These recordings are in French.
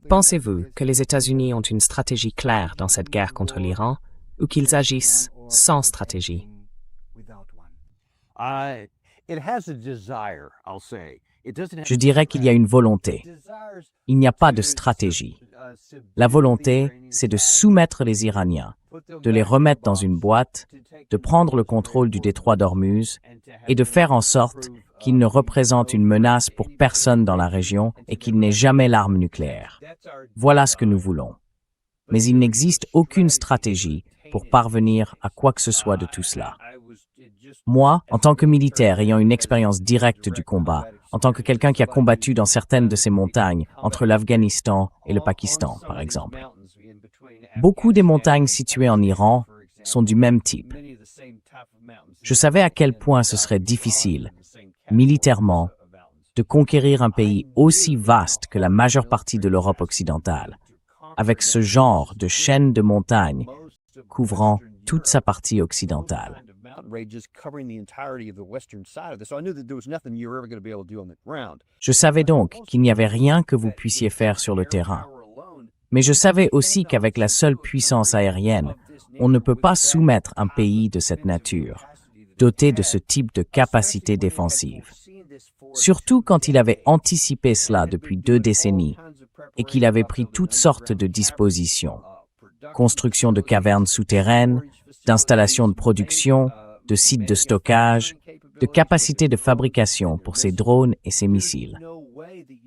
Pensez-vous que les États-Unis ont une stratégie claire dans cette guerre contre l'Iran ou qu'ils agissent sans stratégie? Je dirais qu'il y a une volonté. Il n'y a pas de stratégie. La volonté, c'est de soumettre les Iraniens, de les remettre dans une boîte, de prendre le contrôle du détroit d'Ormuz et de faire en sorte qu'ils ne représentent une menace pour personne dans la région et qu'ils n'aient jamais l'arme nucléaire. Voilà ce que nous voulons. Mais il n'existe aucune stratégie pour parvenir à quoi que ce soit de tout cela. Moi, en tant que militaire ayant une expérience directe du combat, en tant que quelqu'un qui a combattu dans certaines de ces montagnes, entre l'Afghanistan et le Pakistan, par exemple. Beaucoup des montagnes situées en Iran sont du même type. Je savais à quel point ce serait difficile, militairement, de conquérir un pays aussi vaste que la majeure partie de l'Europe occidentale, avec ce genre de chaîne de montagnes couvrant toute sa partie occidentale. Je savais donc qu'il n'y avait rien que vous puissiez faire sur le terrain. Mais je savais aussi qu'avec la seule puissance aérienne, on ne peut pas soumettre un pays de cette nature, doté de ce type de capacité défensive. Surtout quand il avait anticipé cela depuis 2 décennies et qu'il avait pris toutes sortes de dispositions. Construction de cavernes souterraines, d'installations de production, de sites de stockage, de capacités de fabrication pour ces drones et ces missiles.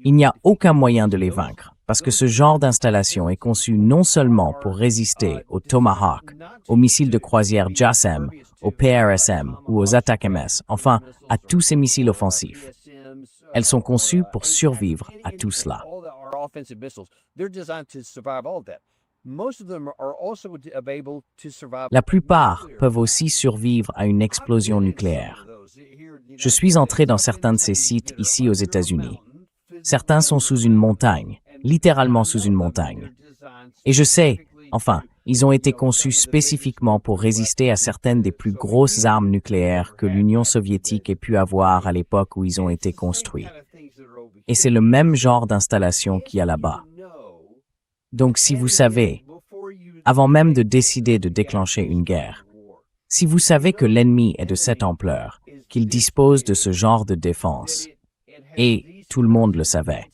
Il n'y a aucun moyen de les vaincre, parce que ce genre d'installation est conçu non seulement pour résister aux Tomahawk, aux missiles de croisière JASSM, aux PRSM ou aux ATACMS, enfin à tous ces missiles offensifs. Elles sont conçues pour survivre à tout cela. La plupart peuvent aussi survivre à une explosion nucléaire. Je suis entré dans certains de ces sites ici aux États-Unis. Certains sont sous une montagne, littéralement sous une montagne. Et je sais, enfin, ils ont été conçus spécifiquement pour résister à certaines des plus grosses armes nucléaires que l'Union soviétique ait pu avoir à l'époque où ils ont été construits. Et c'est le même genre d'installation qu'il y a là-bas. Donc si vous savez, avant même de décider de déclencher une guerre, si vous savez que l'ennemi est de cette ampleur, qu'il dispose de ce genre de défense, et tout le monde le savait,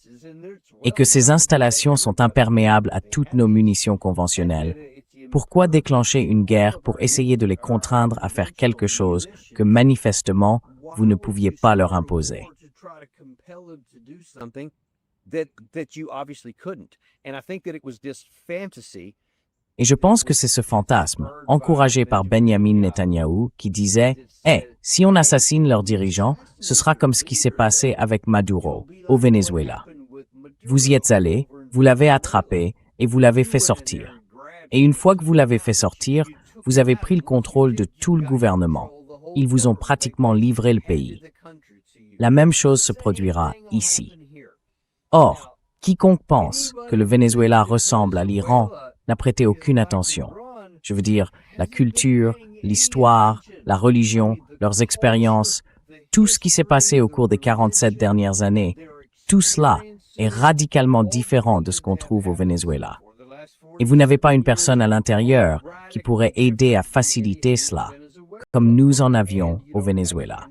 et que ces installations sont imperméables à toutes nos munitions conventionnelles, pourquoi déclencher une guerre pour essayer de les contraindre à faire quelque chose que manifestement vous ne pouviez pas leur imposer? Et je pense que c'est ce fantasme, encouragé par Benjamin Netanyahou, qui disait « si on assassine leurs dirigeants, ce sera comme ce qui s'est passé avec Maduro, au Venezuela. Vous y êtes allé, vous l'avez attrapé et vous l'avez fait sortir. Et une fois que vous l'avez fait sortir, vous avez pris le contrôle de tout le gouvernement. Ils vous ont pratiquement livré le pays. La même chose se produira ici. Or, quiconque pense que le Venezuela ressemble à l'Iran n'a prêté aucune attention. Je veux dire, la culture, l'histoire, la religion, leurs expériences, tout ce qui s'est passé au cours des 47 dernières années, tout cela est radicalement différent de ce qu'on trouve au Venezuela. Et vous n'avez pas une personne à l'intérieur qui pourrait aider à faciliter cela, comme nous en avions au Venezuela.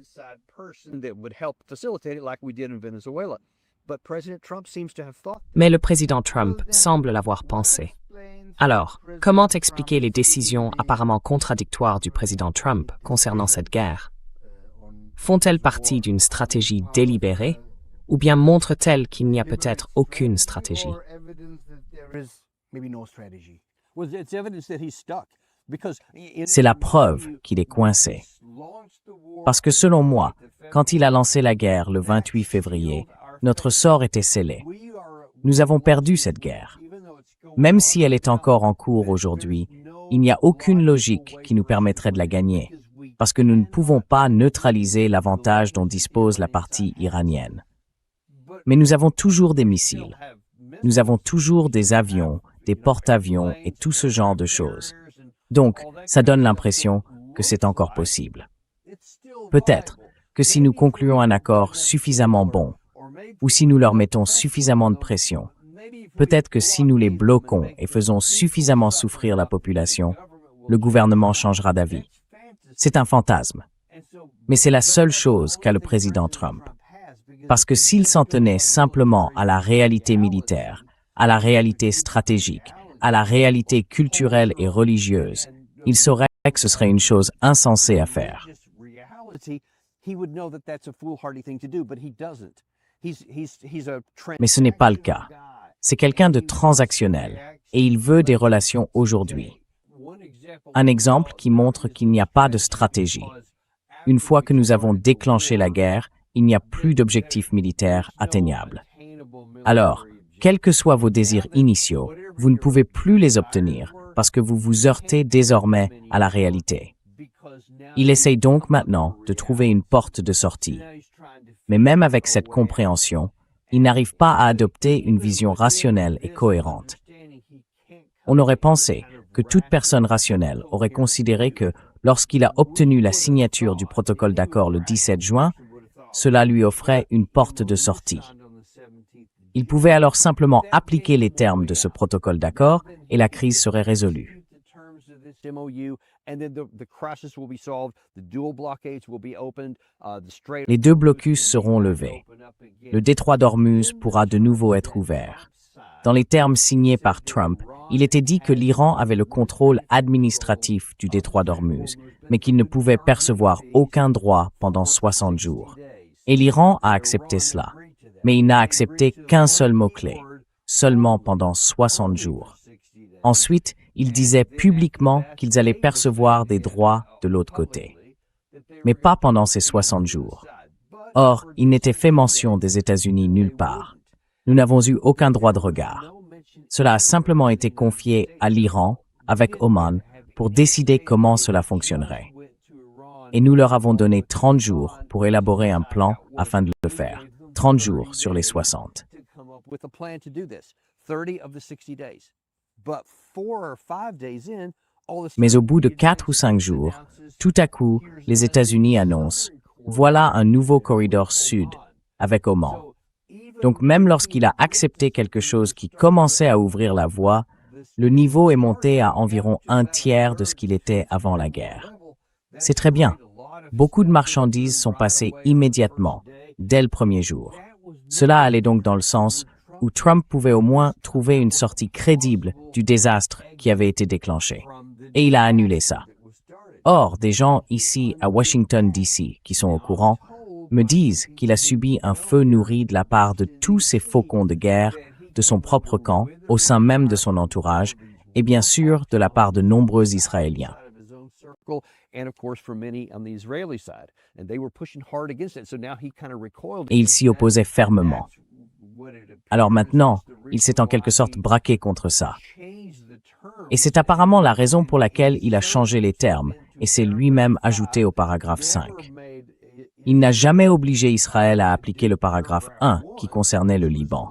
Mais le président Trump semble l'avoir pensé. Alors, comment expliquer les décisions apparemment contradictoires du président Trump concernant cette guerre? Font-elles partie d'une stratégie délibérée ou bien montrent-elles qu'il n'y a peut-être aucune stratégie? C'est la preuve qu'il est coincé. Parce que selon moi, quand il a lancé la guerre le 28 février, notre sort était scellé. Nous avons perdu cette guerre. Même si elle est encore en cours aujourd'hui, il n'y a aucune logique qui nous permettrait de la gagner, parce que nous ne pouvons pas neutraliser l'avantage dont dispose la partie iranienne. Mais nous avons toujours des missiles. Nous avons toujours des avions, des porte-avions et tout ce genre de choses. Donc, ça donne l'impression que c'est encore possible. Peut-être que si nous concluons un accord suffisamment bon, ou si nous leur mettons suffisamment de pression, Peut-être que si nous les bloquons et faisons suffisamment souffrir la population, le gouvernement changera d'avis. C'est un fantasme. Mais c'est la seule chose qu'a le président Trump. Parce que s'il s'en tenait simplement à la réalité militaire, à la réalité stratégique, à la réalité culturelle et religieuse, il saurait que ce serait une chose insensée à faire. Mais ce n'est pas le cas. C'est quelqu'un de transactionnel et il veut des relations aujourd'hui. Un exemple qui montre qu'il n'y a pas de stratégie. Une fois que nous avons déclenché la guerre, il n'y a plus d'objectifs militaires atteignables. Alors, quels que soient vos désirs initiaux, vous ne pouvez plus les obtenir parce que vous vous heurtez désormais à la réalité. Il essaye donc maintenant de trouver une porte de sortie. Mais même avec cette compréhension, il n'arrive pas à adopter une vision rationnelle et cohérente. On aurait pensé que toute personne rationnelle aurait considéré que lorsqu'il a obtenu la signature du protocole d'accord le 17 juin, cela lui offrait une porte de sortie. Il pouvait alors simplement appliquer les termes de ce protocole d'accord et la crise serait résolue. Les deux blocus seront levés. Le détroit d'Ormuz pourra de nouveau être ouvert. Dans les termes signés par Trump, il était dit que l'Iran avait le contrôle administratif du détroit d'Ormuz, mais qu'il ne pouvait percevoir aucun droit pendant 60 jours. Et l'Iran a accepté cela. Mais il n'a accepté qu'un seul mot-clé, seulement pendant 60 jours. Ensuite, il disait publiquement qu'ils allaient percevoir des droits de l'autre côté. Mais pas pendant ces 60 jours. Or, il n'était fait mention des États-Unis nulle part. Nous n'avons eu aucun droit de regard. Cela a simplement été confié à l'Iran, avec Oman, pour décider comment cela fonctionnerait. Et nous leur avons donné 30 jours pour élaborer un plan afin de le faire. 30 jours sur les 60. Mais au bout de 4 ou 5 jours, tout à coup, les États-Unis annoncent « Voilà un nouveau corridor sud avec Oman ». Donc même lorsqu'il a accepté quelque chose qui commençait à ouvrir la voie, le niveau est monté à environ 1/3 de ce qu'il était avant la guerre. C'est très bien. Beaucoup de marchandises sont passées immédiatement, dès le premier jour. Cela allait donc dans le sens où Trump pouvait au moins trouver une sortie crédible du désastre qui avait été déclenché. Et il a annulé ça. Or, des gens ici à Washington, D.C., qui sont au courant, me disent qu'il a subi un feu nourri de la part de tous ces faucons de guerre, de son propre camp, au sein même de son entourage, et bien sûr de la part de nombreux Israéliens. Et il s'y opposait fermement. Alors maintenant, il s'est en quelque sorte braqué contre ça. Et c'est apparemment la raison pour laquelle il a changé les termes et s'est lui-même ajouté au paragraphe 5. Il n'a jamais obligé Israël à appliquer le paragraphe 1 qui concernait le Liban.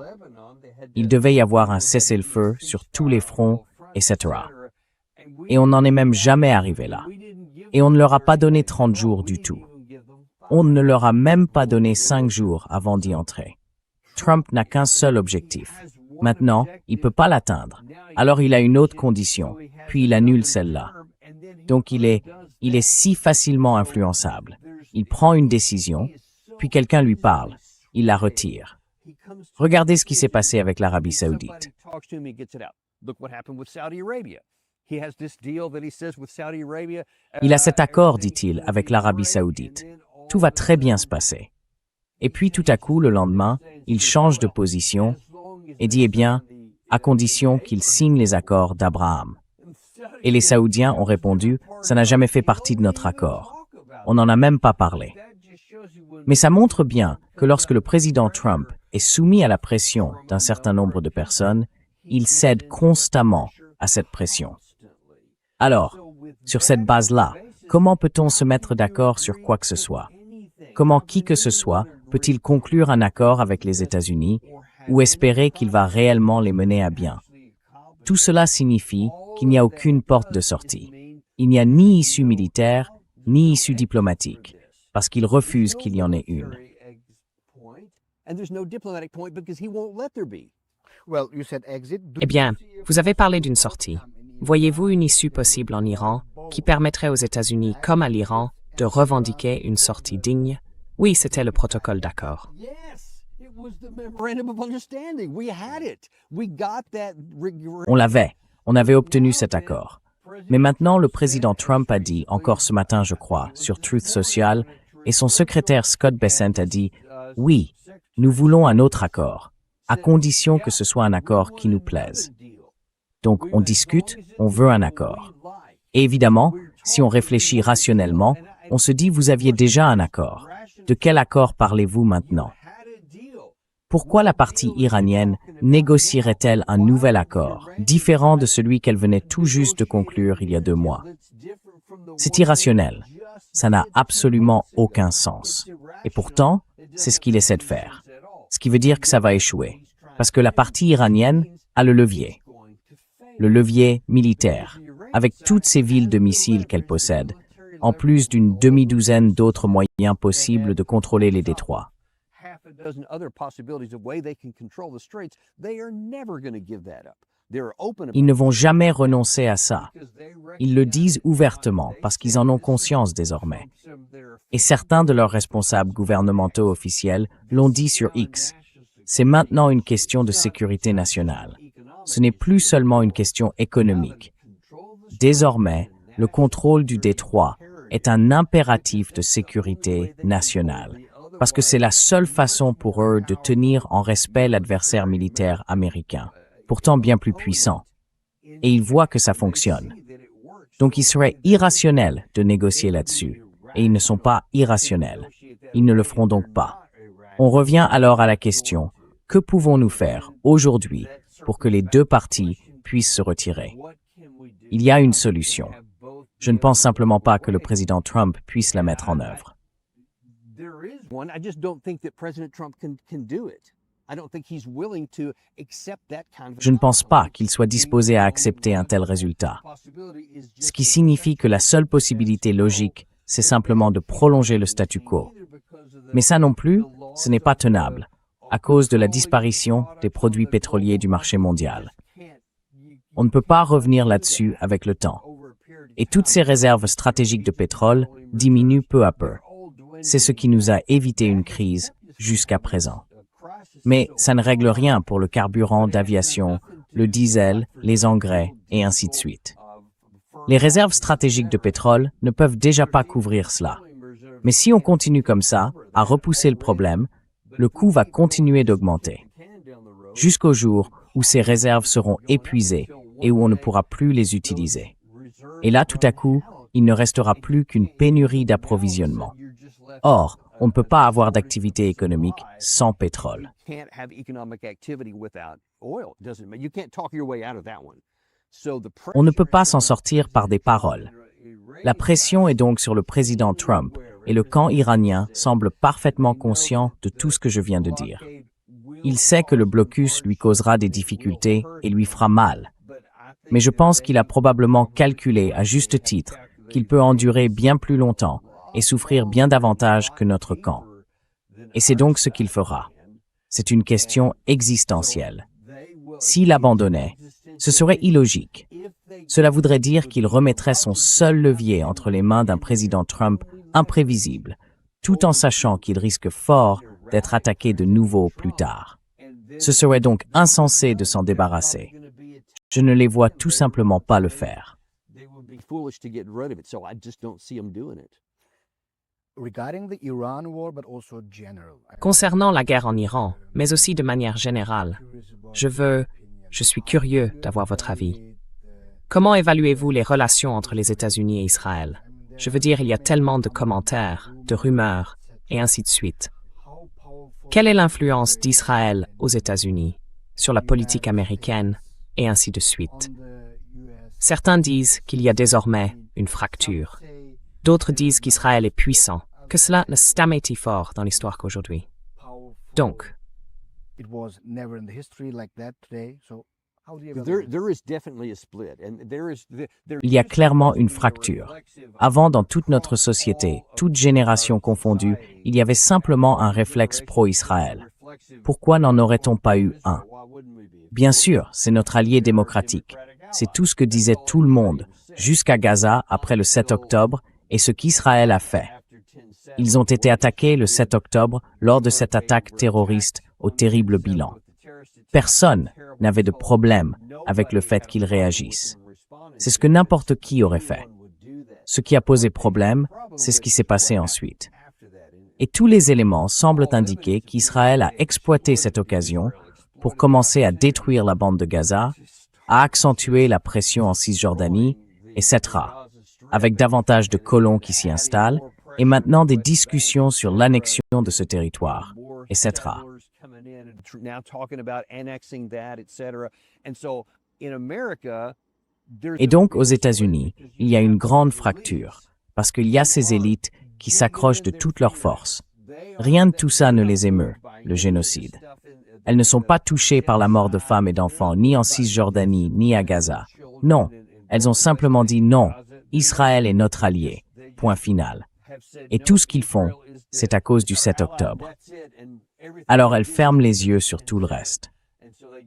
Il devait y avoir un cessez-le-feu sur tous les fronts, etc. Et on n'en est même jamais arrivé là. Et on ne leur a pas donné 30 jours du tout. On ne leur a même pas donné 5 jours avant d'y entrer. Trump n'a qu'un seul objectif. Maintenant, il ne peut pas l'atteindre. Alors il a une autre condition, puis il annule celle-là. Donc il est si facilement influençable. Il prend une décision, puis quelqu'un lui parle. Il la retire. Regardez ce qui s'est passé avec l'Arabie Saoudite. Il a cet accord, dit-il, avec l'Arabie Saoudite. Tout va très bien se passer. Et puis tout à coup, le lendemain, il change de position et dit, eh bien, à condition qu'il signe les accords d'Abraham. Et les Saoudiens ont répondu, ça n'a jamais fait partie de notre accord. On n'en a même pas parlé. Mais ça montre bien que lorsque le président Trump est soumis à la pression d'un certain nombre de personnes, il cède constamment à cette pression. Alors, sur cette base-là, comment peut-on se mettre d'accord sur quoi que ce soit? Comment qui que ce soit peut-il conclure un accord avec les États-Unis ou espérer qu'il va réellement les mener à bien? Tout cela signifie qu'il n'y a aucune porte de sortie. Il n'y a ni issue militaire, ni issue diplomatique, parce qu'il refuse qu'il y en ait une. Eh bien, vous avez parlé d'une sortie. Voyez-vous une issue possible en Iran qui permettrait aux États-Unis, comme à l'Iran, de revendiquer une sortie digne? Oui, c'était le protocole d'accord. On l'avait. On avait obtenu cet accord. Mais maintenant, le président Trump a dit, encore ce matin, je crois, sur Truth Social, et son secrétaire Scott Bessent a dit, oui, nous voulons un autre accord, à condition que ce soit un accord qui nous plaise. Donc, on discute, on veut un accord. Et évidemment, si on réfléchit rationnellement, on se dit, vous aviez déjà un accord. De quel accord parlez-vous maintenant? Pourquoi la partie iranienne négocierait-elle un nouvel accord, différent de celui qu'elle venait tout juste de conclure il y a 2 mois? C'est irrationnel. Ça n'a absolument aucun sens. Et pourtant, c'est ce qu'il essaie de faire. Ce qui veut dire que ça va échouer. Parce que la partie iranienne a le levier. Le levier militaire, avec toutes ces villes de missiles qu'elle possède, en plus d'une demi-douzaine d'autres moyens possibles de contrôler les détroits. Ils ne vont jamais renoncer à ça. Ils le disent ouvertement parce qu'ils en ont conscience désormais. Et certains de leurs responsables gouvernementaux officiels l'ont dit sur X. C'est maintenant une question de sécurité nationale. Ce n'est plus seulement une question économique. Désormais, le contrôle du détroit est un impératif de sécurité nationale, parce que c'est la seule façon pour eux de tenir en respect l'adversaire militaire américain, pourtant bien plus puissant. Et ils voient que ça fonctionne. Donc il serait irrationnel de négocier là-dessus, et ils ne sont pas irrationnels. Ils ne le feront donc pas. On revient alors à la question, que pouvons-nous faire aujourd'hui pour que les 2 parties puissent se retirer? Il y a une solution. Je ne pense simplement pas que le président Trump puisse la mettre en œuvre. Je ne pense pas qu'il soit disposé à accepter un tel résultat. Ce qui signifie que la seule possibilité logique, c'est simplement de prolonger le statu quo. Mais ça non plus, ce n'est pas tenable, à cause de la disparition des produits pétroliers du marché mondial. On ne peut pas revenir là-dessus avec le temps. Et toutes ces réserves stratégiques de pétrole diminuent peu à peu. C'est ce qui nous a évité une crise jusqu'à présent. Mais ça ne règle rien pour le carburant d'aviation, le diesel, les engrais et ainsi de suite. Les réserves stratégiques de pétrole ne peuvent déjà pas couvrir cela. Mais si on continue comme ça, à repousser le problème, le coût va continuer d'augmenter. Jusqu'au jour où ces réserves seront épuisées et où on ne pourra plus les utiliser. Et là, tout à coup, il ne restera plus qu'une pénurie d'approvisionnement. Or, on ne peut pas avoir d'activité économique sans pétrole. On ne peut pas s'en sortir par des paroles. La pression est donc sur le président Trump, et le camp iranien semble parfaitement conscient de tout ce que je viens de dire. Il sait que le blocus lui causera des difficultés et lui fera mal. Mais je pense qu'il a probablement calculé à juste titre qu'il peut endurer bien plus longtemps et souffrir bien davantage que notre camp. Et c'est donc ce qu'il fera. C'est une question existentielle. S'il abandonnait, ce serait illogique. Cela voudrait dire qu'il remettrait son seul levier entre les mains d'un président Trump imprévisible, tout en sachant qu'il risque fort d'être attaqué de nouveau plus tard. Ce serait donc insensé de s'en débarrasser. Je ne les vois tout simplement pas le faire. Concernant la guerre en Iran, mais aussi de manière générale, je suis curieux d'avoir votre avis. Comment évaluez-vous les relations entre les États-Unis et Israël? Je veux dire, il y a tellement de commentaires, de rumeurs, et ainsi de suite. Quelle est l'influence d'Israël aux États-Unis sur la politique américaine, et ainsi de suite? Certains disent qu'il y a désormais une fracture. D'autres disent qu'Israël est puissant, que cela n'a jamais été fort dans l'histoire qu'aujourd'hui. Donc, il y a clairement une fracture. Avant, dans toute notre société, toute génération confondue, il y avait simplement un réflexe pro-Israël. Pourquoi n'en aurait-on pas eu un? Bien sûr, c'est notre allié démocratique. C'est tout ce que disait tout le monde, jusqu'à Gaza après le 7 octobre, et ce qu'Israël a fait. Ils ont été attaqués le 7 octobre lors de cette attaque terroriste au terrible bilan. Personne n'avait de problème avec le fait qu'ils réagissent. C'est ce que n'importe qui aurait fait. Ce qui a posé problème, c'est ce qui s'est passé ensuite. Et tous les éléments semblent indiquer qu'Israël a exploité cette occasion pour commencer à détruire la bande de Gaza, à accentuer la pression en Cisjordanie, etc., avec davantage de colons qui s'y installent, et maintenant des discussions sur l'annexion de ce territoire, etc. Et donc, aux États-Unis, il y a une grande fracture, parce qu'il y a ces élites qui s'accrochent de toutes leurs forces. Rien de tout ça ne les émeut, le génocide. Elles ne sont pas touchées par la mort de femmes et d'enfants, ni en Cisjordanie, ni à Gaza. Non, elles ont simplement dit non, Israël est notre allié, point final. Et tout ce qu'ils font, c'est à cause du 7 octobre. Alors elles ferment les yeux sur tout le reste.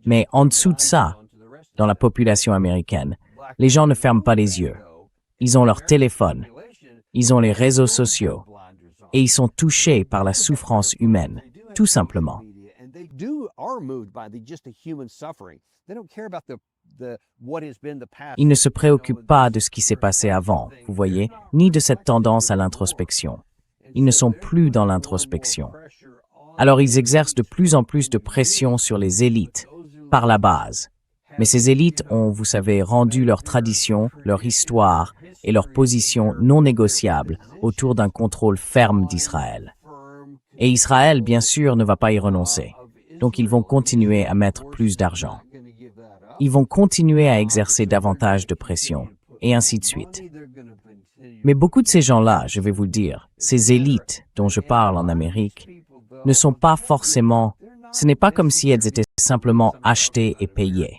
Mais en dessous de ça, dans la population américaine, les gens ne ferment pas les yeux. Ils ont leur téléphone, ils ont les réseaux sociaux, et ils sont touchés par la souffrance humaine, tout simplement. Ils ne se préoccupent pas de ce qui s'est passé avant, vous voyez, ni de cette tendance à l'introspection. Ils ne sont plus dans l'introspection. Alors ils exercent de plus en plus de pression sur les élites, par la base. Mais ces élites ont, vous savez, rendu leur tradition, leur histoire et leur position non négociables autour d'un contrôle ferme d'Israël. Et Israël, bien sûr, ne va pas y renoncer. Donc ils vont continuer à mettre plus d'argent. Ils vont continuer à exercer davantage de pression, et ainsi de suite. Mais beaucoup de ces gens-là, je vais vous le dire, ces élites dont je parle en Amérique, ne sont pas forcément, ce n'est pas comme si elles étaient simplement achetées et payées.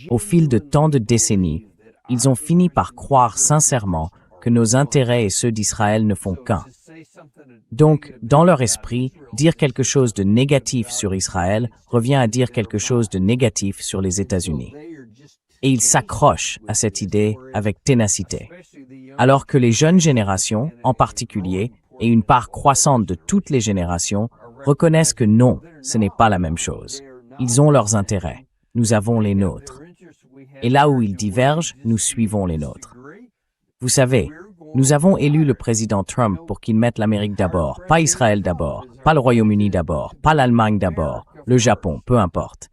Au fil de tant de décennies, ils ont fini par croire sincèrement que nos intérêts et ceux d'Israël ne font qu'un. Donc, dans leur esprit, dire quelque chose de négatif sur Israël revient à dire quelque chose de négatif sur les États-Unis. Et ils s'accrochent à cette idée avec ténacité. Alors que les jeunes générations, en particulier, et une part croissante de toutes les générations, reconnaissent que non, ce n'est pas la même chose. Ils ont leurs intérêts, nous avons les nôtres. Et là où ils divergent, nous suivons les nôtres. Vous savez, nous avons élu le président Trump pour qu'il mette l'Amérique d'abord, pas Israël d'abord, pas le Royaume-Uni d'abord, pas l'Allemagne d'abord, le Japon, peu importe.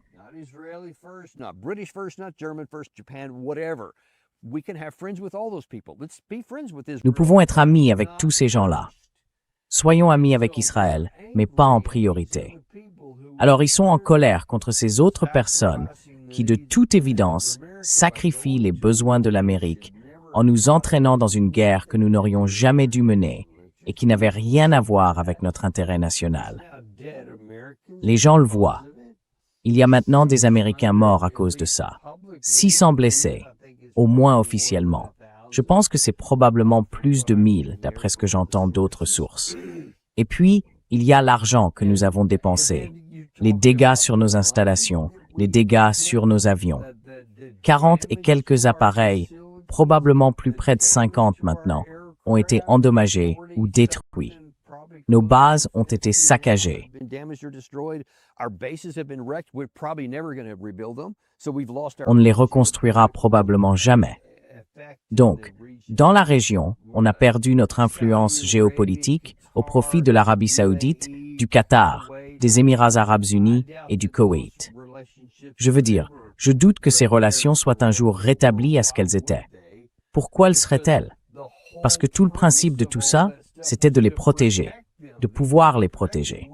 Nous pouvons être amis avec tous ces gens-là. Soyons amis avec Israël, mais pas en priorité. Alors ils sont en colère contre ces autres personnes qui, de toute évidence, sacrifient les besoins de l'Amérique en nous entraînant dans une guerre que nous n'aurions jamais dû mener et qui n'avait rien à voir avec notre intérêt national. Les gens le voient. Il y a maintenant des Américains morts à cause de ça. 600 blessés, au moins officiellement. Je pense que c'est probablement plus de 1000, d'après ce que j'entends d'autres sources. Et puis, il y a l'argent que nous avons dépensé, les dégâts sur nos installations, les dégâts sur nos avions. 40 et quelques appareils, probablement plus près de 50 maintenant, ont été endommagés ou détruits. Nos bases ont été saccagées. On ne les reconstruira probablement jamais. Donc, dans la région, on a perdu notre influence géopolitique au profit de l'Arabie saoudite, du Qatar, des Émirats arabes unis et du Koweït. Je veux dire, je doute que ces relations soient un jour rétablies à ce qu'elles étaient. Pourquoi le seraient-elles? Parce que tout le principe de tout ça, c'était de les protéger, de pouvoir les protéger.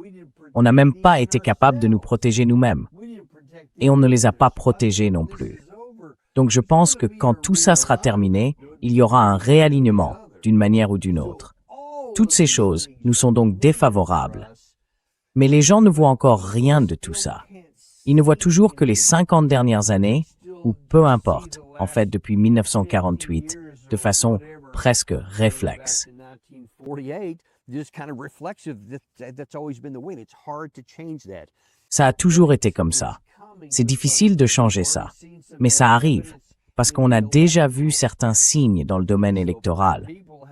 On n'a même pas été capable de nous protéger nous-mêmes. Et on ne les a pas protégés non plus. Donc je pense que quand tout ça sera terminé, il y aura un réalignement, d'une manière ou d'une autre. Toutes ces choses nous sont donc défavorables. Mais les gens ne voient encore rien de tout ça. Ils ne voient toujours que les 50 dernières années, ou peu importe, en fait depuis 1948, de façon presque réflexe. Ça a toujours été comme ça. C'est difficile de changer ça. Mais ça arrive, parce qu'on a déjà vu certains signes dans le domaine électoral.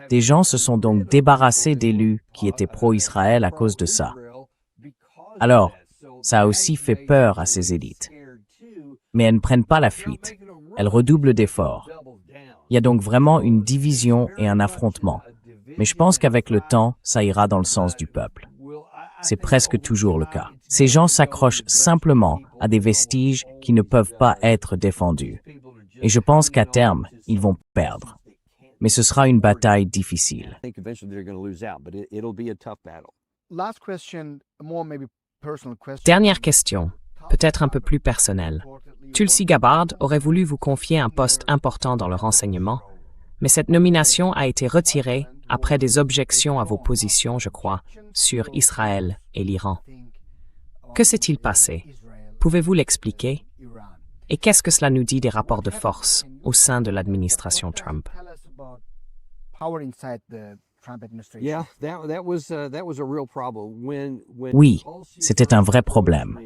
Des gens se sont donc débarrassés d'élus qui étaient pro-Israël à cause de ça. Alors, ça a aussi fait peur à ces élites. Mais elles ne prennent pas la fuite. Elles redoublent d'efforts. Il y a donc vraiment une division et un affrontement. Mais je pense qu'avec le temps, ça ira dans le sens du peuple. C'est presque toujours le cas. Ces gens s'accrochent simplement à des vestiges qui ne peuvent pas être défendus. Et je pense qu'à terme, ils vont perdre. Mais ce sera une bataille difficile. Dernière question, peut-être un peu plus personnelle. Tulsi Gabbard aurait voulu vous confier un poste important dans le renseignement, mais cette nomination a été retirée après des objections à vos positions, je crois, sur Israël et l'Iran. Que s'est-il passé? Pouvez-vous l'expliquer? Et qu'est-ce que cela nous dit des rapports de force au sein de l'administration Trump? Oui, c'était un vrai problème.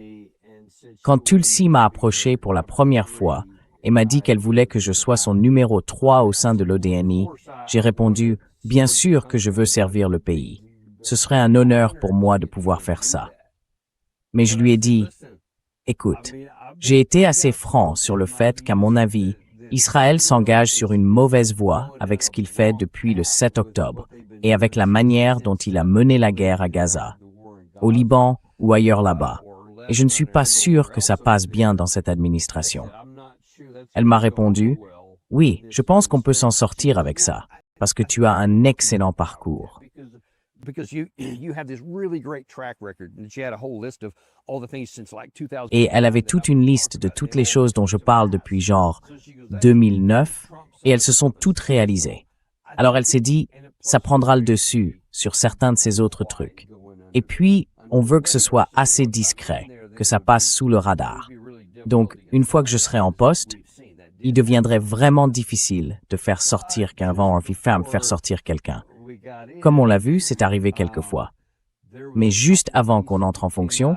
Quand Tulsi m'a approché pour la première fois et m'a dit qu'elle voulait que je sois son numéro 3 au sein de l'ODNI, j'ai répondu « Bien sûr que je veux servir le pays. Ce serait un honneur pour moi de pouvoir faire ça. » Mais je lui ai dit « Écoute, j'ai été assez franc sur le fait qu'à mon avis, Israël s'engage sur une mauvaise voie avec ce qu'il fait depuis le 7 octobre et avec la manière dont il a mené la guerre à Gaza, au Liban ou ailleurs là-bas. Et je ne suis pas sûr que ça passe bien dans cette administration. » Elle m'a répondu « Oui, je pense qu'on peut s'en sortir avec ça, parce que tu as un excellent parcours. » Et elle avait toute une liste de toutes les choses dont je parle depuis genre 2009, et elles se sont toutes réalisées. Alors elle s'est dit, ça prendra le dessus sur certains de ces autres trucs. Et puis, on veut que ce soit assez discret, que ça passe sous le radar. Donc, une fois que je serai en poste, il deviendrait vraiment difficile de faire sortir qu'un vent en femme faire sortir quelqu'un. Comme on l'a vu, c'est arrivé quelquefois. Mais juste avant qu'on entre en fonction,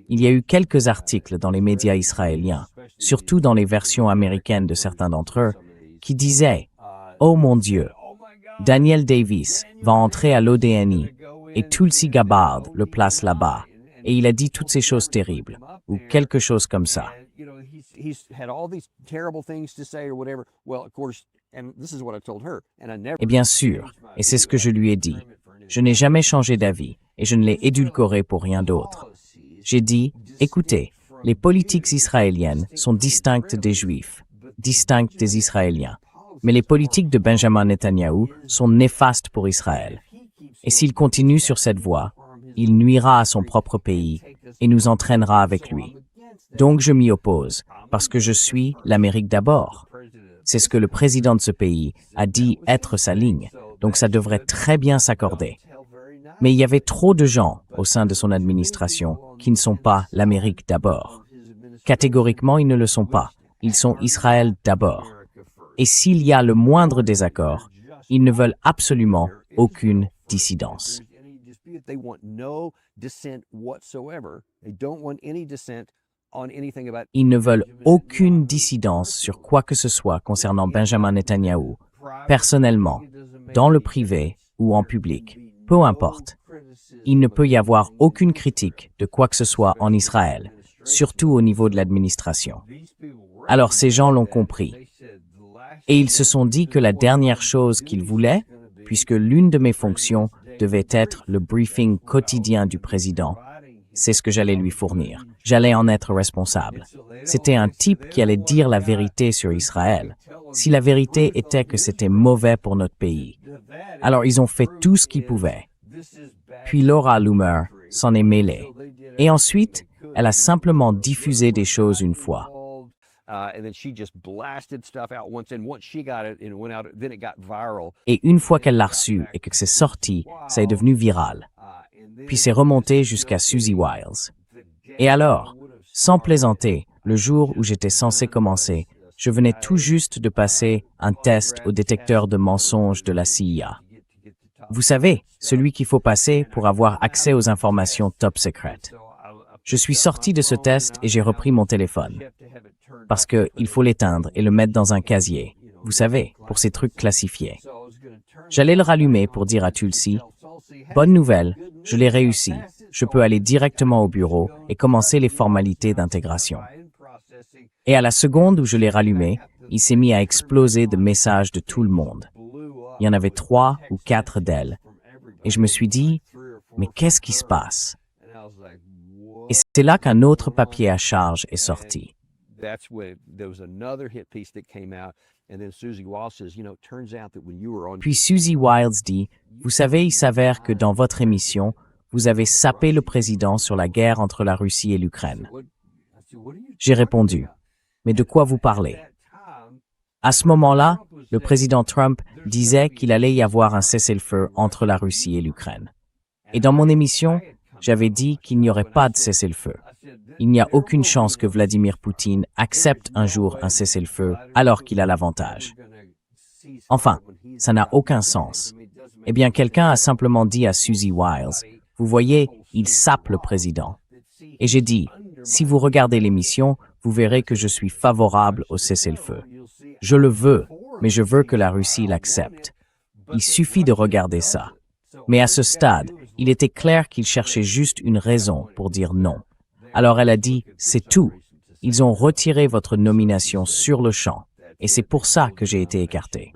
il y a eu quelques articles dans les médias israéliens, surtout dans les versions américaines de certains d'entre eux, qui disaient « Oh mon Dieu, Daniel Davis va entrer à l'ODNI et Tulsi Gabbard le place là-bas, et il a dit toutes ces choses terribles, ou quelque chose comme ça. » Et bien sûr, et c'est ce que je lui ai dit, je n'ai jamais changé d'avis et je ne l'ai édulcoré pour rien d'autre. J'ai dit, écoutez, les politiques israéliennes sont distinctes des Juifs, distinctes des Israéliens, mais les politiques de Benjamin Netanyahou sont néfastes pour Israël. Et s'il continue sur cette voie, il nuira à son propre pays et nous entraînera avec lui. Donc je m'y oppose, parce que je suis l'Amérique d'abord. C'est ce que le président de ce pays a dit être sa ligne, donc ça devrait très bien s'accorder. Mais il y avait trop de gens au sein de son administration qui ne sont pas l'Amérique d'abord. Catégoriquement, ils ne le sont pas. Ils sont Israël d'abord. Et s'il y a le moindre désaccord, ils ne veulent absolument aucune dissidence. Ils ne veulent aucune dissidence sur quoi que ce soit concernant Benjamin Netanyahou, personnellement, dans le privé ou en public, peu importe. Il ne peut y avoir aucune critique de quoi que ce soit en Israël, surtout au niveau de l'administration. Alors ces gens l'ont compris. Et ils se sont dit que la dernière chose qu'ils voulaient, puisque l'une de mes fonctions devait être le briefing quotidien du président, c'est ce que j'allais lui fournir. J'allais en être responsable. C'était un type qui allait dire la vérité sur Israël, si la vérité était que c'était mauvais pour notre pays. Alors ils ont fait tout ce qu'ils pouvaient. Puis Laura Loomer s'en est mêlée. Et ensuite, elle a simplement diffusé des choses une fois. Et une fois qu'elle l'a reçu et que c'est sorti, ça est devenu viral. Puis c'est remonté jusqu'à Susie Wiles. Et alors, sans plaisanter, le jour où j'étais censé commencer, je venais tout juste de passer un test au détecteur de mensonges de la CIA. Vous savez, celui qu'il faut passer pour avoir accès aux informations top secrètes. Je suis sorti de ce test et j'ai repris mon téléphone. Parce qu'il faut l'éteindre et le mettre dans un casier. Vous savez, pour ces trucs classifiés. J'allais le rallumer pour dire à Tulsi, « Bonne nouvelle, je l'ai réussi. Je peux aller directement au bureau et commencer les formalités d'intégration. » Et à la seconde où je l'ai rallumé, il s'est mis à exploser de messages de tout le monde. Il y en avait 3 ou 4 d'elles. Et je me suis dit, « Mais qu'est-ce qui se passe? » Et c'est là qu'un autre papier à charge est sorti. Puis Susie Wiles dit, « Vous savez, il s'avère que dans votre émission, vous avez sapé le président sur la guerre entre la Russie et l'Ukraine. » J'ai répondu, « Mais de quoi vous parlez? » À ce moment-là, le président Trump disait qu'il allait y avoir un cessez-le-feu entre la Russie et l'Ukraine. Et dans mon émission, j'avais dit qu'il n'y aurait pas de cessez-le-feu. Il n'y a aucune chance que Vladimir Poutine accepte un jour un cessez-le-feu alors qu'il a l'avantage. Enfin, ça n'a aucun sens. Eh bien, quelqu'un a simplement dit à Susie Wiles, « Vous voyez, il sape le président. » Et j'ai dit, « Si vous regardez l'émission, vous verrez que je suis favorable au cessez-le-feu. Je le veux, mais je veux que la Russie l'accepte. Il suffit de regarder ça. » Mais à ce stade, il était clair qu'il cherchait juste une raison pour dire non. Alors elle a dit, « C'est tout. Ils ont retiré votre nomination sur le champ. Et c'est pour ça que j'ai été écarté. »